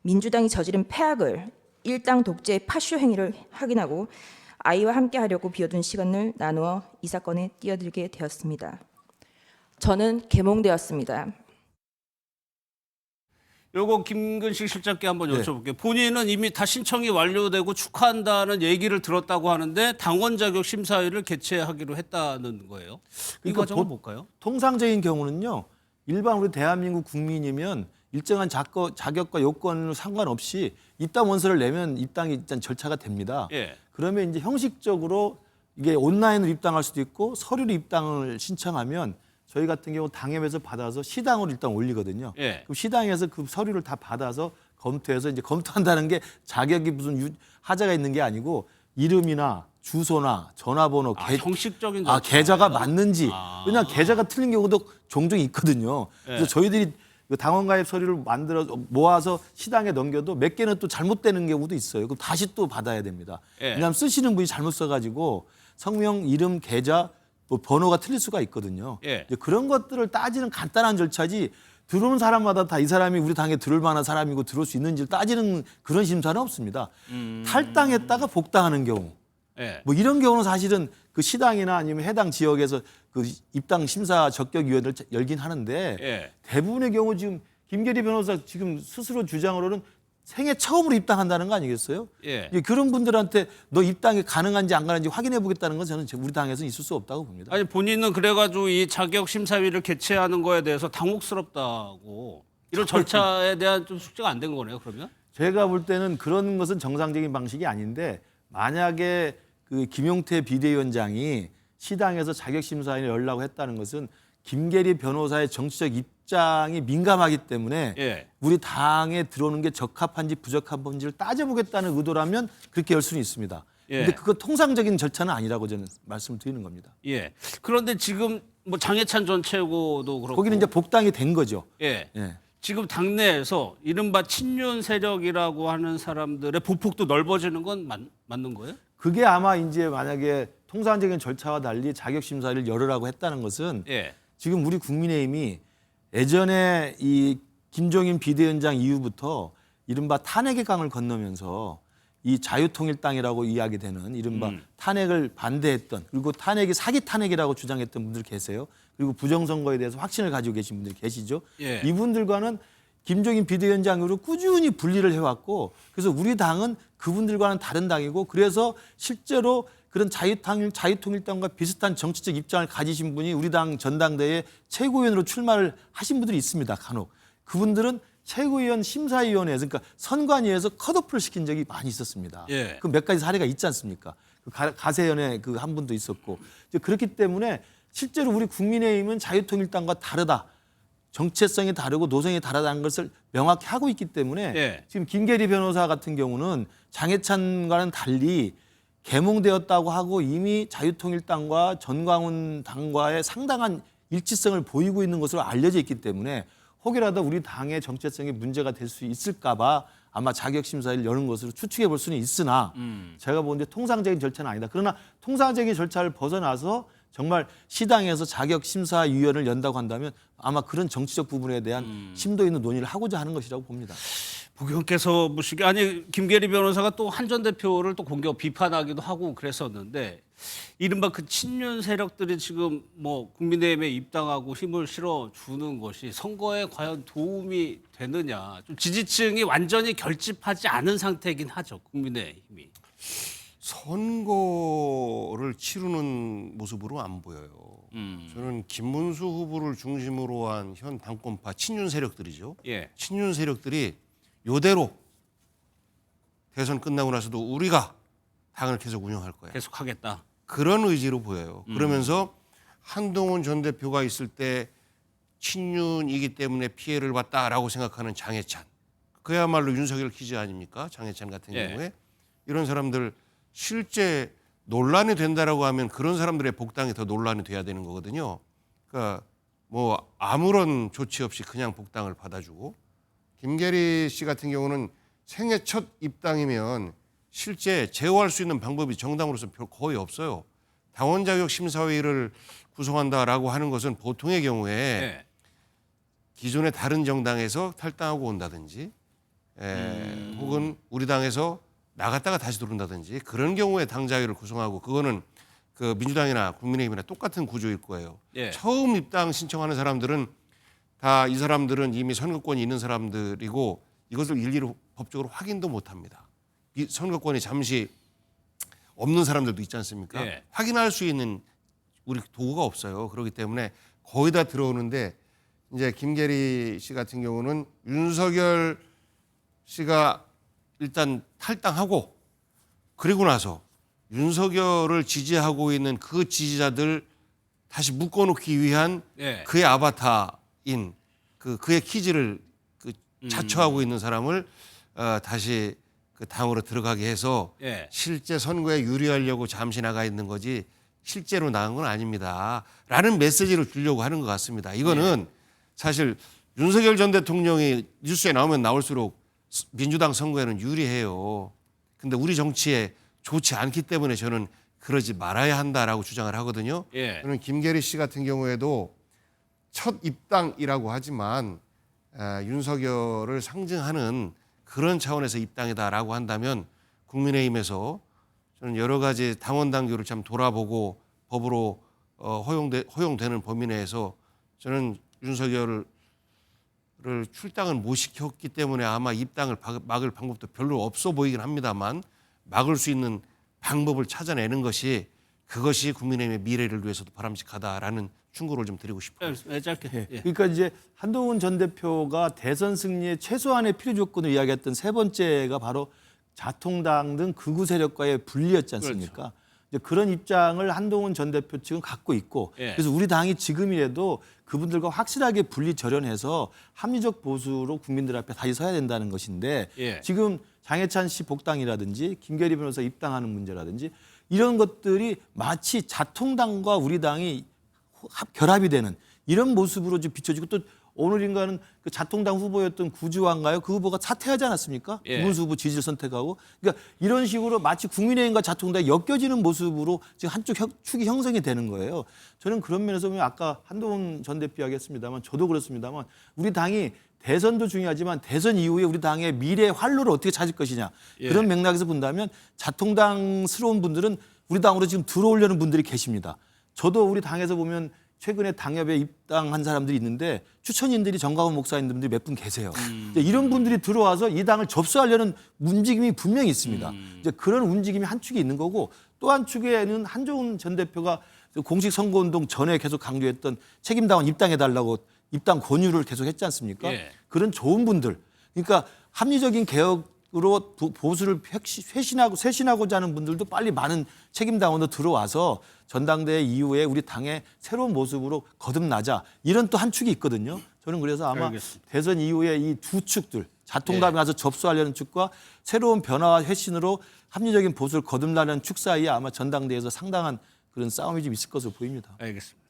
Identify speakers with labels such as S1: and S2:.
S1: 민주당이 저지른 폐악을 일당 독재의 파쇼 행위를 확인하고 아이와 함께하려고 비워둔 시간을 나누어 이 사건에 뛰어들게 되었습니다. 저는 계몽되었습니다.
S2: 요거 김근식 실장께 한번
S3: 네.
S2: 여쭤볼게요. 본인은 이미 다 신청이 완료되고 축하한다는 얘기를 들었다고 하는데 당원 자격 심사위를 개최하기로 했다는 거예요. 이
S3: 그러니까
S2: 과정은 뭘까요?
S3: 통상적인 경우는요. 일반 우리 대한민국 국민이면 일정한 자격과 요건을 상관없이 입당 원서를 내면 입당이 일단 절차가 됩니다.
S2: 예.
S3: 그러면 이제 형식적으로 이게 온라인으로 입당할 수도 있고 서류로 입당을 신청하면 저희 같은 경우 당협에서 받아서 시당으로 일단 올리거든요.
S2: 예.
S3: 그럼 시당에서 그 서류를 다 받아서 검토해서 이제 검토한다는 게 자격이 무슨 하자가 있는 게 아니고 이름이나 주소나 전화번호,
S2: 형식적인
S3: 계좌가 맞는지. 왜냐하면 계좌가 틀린 경우도 종종 있거든요. 그래서
S2: 예.
S3: 저희들이 그 당원가입 서류를 만들어 모아서 시당에 넘겨도 몇 개는 또 잘못되는 경우도 있어요. 그럼 다시 또 받아야 됩니다.
S2: 예.
S3: 왜냐하면 쓰시는 분이 잘못 써가지고 성명, 이름, 계좌, 뭐 번호가 틀릴 수가 있거든요.
S2: 예.
S3: 이제 그런 것들을 따지는 간단한 절차지 들어오는 사람마다 다 이 사람이 우리 당에 들어올 만한 사람이고 들어올 수 있는지를 따지는 그런 심사는 없습니다. 탈당했다가 복당하는 경우.
S2: 예.
S3: 뭐 이런 경우는 사실은 그 시당이나 아니면 해당 지역에서 그 입당 심사 적격위원회를 열긴 하는데
S2: 예.
S3: 대부분의 경우 지금 김계리 변호사 지금 스스로 주장으로는 생애 처음으로 입당한다는 거 아니겠어요?
S2: 예.
S3: 그런 분들한테 너 입당이 가능한지 안 가능한지 확인해 보겠다는 건 저는 우리 당에서는 있을 수 없다고 봅니다.
S2: 아니 본인은 그래가지고 이 자격 심사위를 개최하는 거에 대해서 당혹스럽다고 이런 절차에 대한 좀 숙지가 안 된 거네요. 그러면?
S3: 제가 볼 때는 그런 것은 정상적인 방식이 아닌데 만약에 그 김용태 비대위원장이 시당에서 자격심사위에 열라고 했다는 것은 김계리 변호사의 정치적 입장이 민감하기 때문에
S2: 예.
S3: 우리 당에 들어오는 게 적합한지 부적합한지를 따져보겠다는 의도라면 그렇게 열 수는 있습니다.
S2: 예.
S3: 근데 그거 통상적인 절차는 아니라고 저는 말씀을 드리는 겁니다.
S2: 예. 그런데 지금 뭐 장해찬 전 최고도 그렇고
S3: 거기는 이제 복당이 된 거죠.
S2: 예.
S3: 예.
S2: 지금 당내에서 이른바 친윤 세력이라고 하는 사람들의 보폭도 넓어지는 건 맞는 거예요?
S3: 그게 아마 이제 만약에 통상적인 절차와 달리 자격심사를 열으라고 했다는 것은
S2: 예.
S3: 지금 우리 국민의힘이 예전에 이 김종인 비대위원장 이후부터 이른바 탄핵의 강을 건너면서 이 자유통일당이라고 이야기되는 이른바 탄핵을 반대했던 그리고 탄핵이 사기 탄핵이라고 주장했던 분들 계세요. 그리고 부정선거에 대해서 확신을 가지고 계신 분들 계시죠.
S2: 예.
S3: 이분들과는 김종인 비대위원장으로 꾸준히 분리를 해왔고 그래서 우리 당은 그분들과는 다른 당이고 그래서 실제로 그런 자유통일당과 비슷한 정치적 입장을 가지신 분이 우리 당 전당대회 최고위원으로 출마를 하신 분들이 있습니다. 간혹. 그분들은 최고위원 심사위원회에서 그러니까 선관위에서 컷오프를 시킨 적이 많이 있었습니다.
S2: 예.
S3: 그 몇 가지 사례가 있지 않습니까? 그 가세연에 그 한 분도 있었고 이제 그렇기 때문에 실제로 우리 국민의힘은 자유통일당과 다르다. 정체성이 다르고 노선이 다르다는 것을 명확히 하고 있기 때문에
S2: 예.
S3: 지금 김계리 변호사 같은 경우는 장해찬과는 달리 계몽되었다고 하고 이미 자유통일당과 전광훈 당과의 상당한 일치성을 보이고 있는 것으로 알려져 있기 때문에 혹여라도 우리 당의 정체성에 문제가 될 수 있을까 봐 아마 자격심사를 여는 것으로 추측해 볼 수는 있으나 제가 보는데 통상적인 절차는 아니다. 그러나 통상적인 절차를 벗어나서 정말 시당에서 자격심사위원회를 연다고 한다면 아마 그런 정치적 부분에 대한 심도 있는 논의를 하고자 하는 것이라고 봅니다.
S2: 부경께서 보시기에 아니 김계리 변호사가 또 한 전 대표를 또 공격 비판하기도 하고 그랬었는데 이른바 그 친윤 세력들이 지금 뭐 국민의힘에 입당하고 힘을 실어 주는 것이 선거에 과연 도움이 되느냐 좀 지지층이 완전히 결집하지 않은 상태이긴 하죠 국민의힘이.
S4: 선거를 치르는 모습으로 안 보여요. 저는 김문수 후보를 중심으로 한 현 당권파 친윤 세력들이죠.
S2: 예.
S4: 친윤 세력들이 요대로 대선 끝나고 나서도 우리가 당을 계속 운영할 거야.
S2: 계속하겠다.
S4: 그런 의지로 보여요. 그러면서 한동훈 전 대표가 있을 때 친윤이기 때문에 피해를 봤다라고 생각하는 장해찬. 그야말로 윤석열 퀴즈 아닙니까? 장해찬 같은
S2: 예.
S4: 경우에. 이런 사람들 실제 논란이 된다라고 하면 그런 사람들의 복당이 더 논란이 돼야 되는 거거든요. 그러니까 뭐 아무런 조치 없이 그냥 복당을 받아주고 김계리 씨 같은 경우는 생애 첫 입당이면 실제 제어할 수 있는 방법이 정당으로서 거의 없어요. 당원 자격 심사위를 구성한다라고 하는 것은 보통의 경우에
S2: 예.
S4: 기존의 다른 정당에서 탈당하고 온다든지 혹은 우리 당에서 나갔다가 다시 들어온다든지 그런 경우에 당자위를 구성하고 그거는 그 민주당이나 국민의힘이나 똑같은 구조일 거예요.
S2: 예.
S4: 처음 입당 신청하는 사람들은 다 이 사람들은 이미 선거권이 있는 사람들이고 이것을 일일이 법적으로 확인도 못합니다. 이 선거권이 잠시 없는 사람들도 있지 않습니까?
S2: 예.
S4: 확인할 수 있는 우리 도구가 없어요. 그렇기 때문에 거의 다 들어오는데 이제 김계리 씨 같은 경우는 윤석열 씨가 일단 탈당하고 그리고 나서 윤석열을 지지하고 있는 그 지지자들 다시 묶어놓기 위한
S2: 예.
S4: 그의 아바타인 그의 키즈를 자처하고 있는 사람을 다시 그 당으로 들어가게 해서
S2: 예.
S4: 실제 선거에 유리하려고 잠시 나가 있는 거지 실제로 나간 건 아닙니다. 라는 메시지를 주려고 하는 것 같습니다. 이거는 사실 윤석열 전 대통령이 뉴스에 나오면 나올수록 민주당 선거에는 유리해요. 근데 우리 정치에 좋지 않기 때문에 저는 그러지 말아야 한다라고 주장을 하거든요.
S2: 예.
S4: 저는 김계리 씨 같은 경우에도 첫 입당이라고 하지만 윤석열을 상징하는 그런 차원에서 입당이다라고 한다면 국민의힘에서 저는 여러 가지 당원 당규를 참 돌아보고 법으로 허용되는 범위 내에서 저는 윤석열을 출당을 못 시켰기 때문에 아마 입당을 막을 방법도 별로 없어 보이긴 합니다만 막을 수 있는 방법을 찾아내는 것이 그것이 국민의힘의 미래를 위해서도 바람직하다라는 충고를 좀 드리고 싶어요.
S2: 짧게. 예.
S3: 그러니까 이제 한동훈 전 대표가 대선 승리의 최소한의 필요 조건을 이야기했던 세 번째가 바로 자통당 등 극우 세력과의 분리였지 않습니까?
S2: 그렇죠.
S3: 이제 그런 입장을 한동훈 전 대표 측은 갖고 있고
S2: 예.
S3: 그래서 우리 당이 지금이라도 그분들과 확실하게 분리 절연해서 합리적 보수로 국민들 앞에 다시 서야 된다는 것인데
S2: 예.
S3: 지금 장해찬 씨 복당이라든지 김계리 변호사 입당하는 문제라든지 이런 것들이 마치 자통당과 우리 당이 결합이 되는 이런 모습으로 좀 비춰지고 또 오늘인가는 그 자통당 후보였던 구주환가요? 그 후보가 사퇴하지 않았습니까?
S2: 예.
S3: 김문수 후보 지지를 선택하고. 그러니까 이런 식으로 마치 국민의힘과 자통당이 엮여지는 모습으로 지금 한쪽 축이 형성이 되는 거예요. 저는 그런 면에서 보면 아까 한동훈 전 대표 이야기했습니다만 저도 그렇습니다만 우리 당이 대선도 중요하지만 대선 이후에 우리 당의 미래의 활로를 어떻게 찾을 것이냐.
S2: 예.
S3: 그런 맥락에서 본다면 자통당스러운 분들은 우리 당으로 지금 들어오려는 분들이 계십니다. 저도 우리 당에서 보면 최근에 당협에 입당한 사람들이 있는데 추천인들이 정광훈 목사님들이 몇 분 계세요. 이제 이런 분들이 들어와서 이 당을 접수하려는 움직임이 분명히 있습니다. 이제 그런 움직임이 한 축이 있는 거고 또 한 축에는 한동훈 전 대표가 공식 선거운동 전에 계속 강조했던 책임당원 입당해달라고 입당 권유를 계속 했지 않습니까?
S2: 예.
S3: 그런 좋은 분들, 그러니까 합리적인 개혁으로 보수를 쇄신하고자 하는 분들도 빨리 많은 책임당원도 들어와서 전당대회 이후에 우리 당의 새로운 모습으로 거듭나자 이런 또 한 축이 있거든요. 저는 그래서 아마
S2: 알겠습니다.
S3: 대선 이후에 이 두 축들 자통감에 가서 접수하려는 축과 새로운 변화와 쇄신으로 합리적인 보수를 거듭나려는 축 사이에 아마 전당대회에서 상당한 그런 싸움이 좀 있을 것으로 보입니다.
S2: 알겠습니다.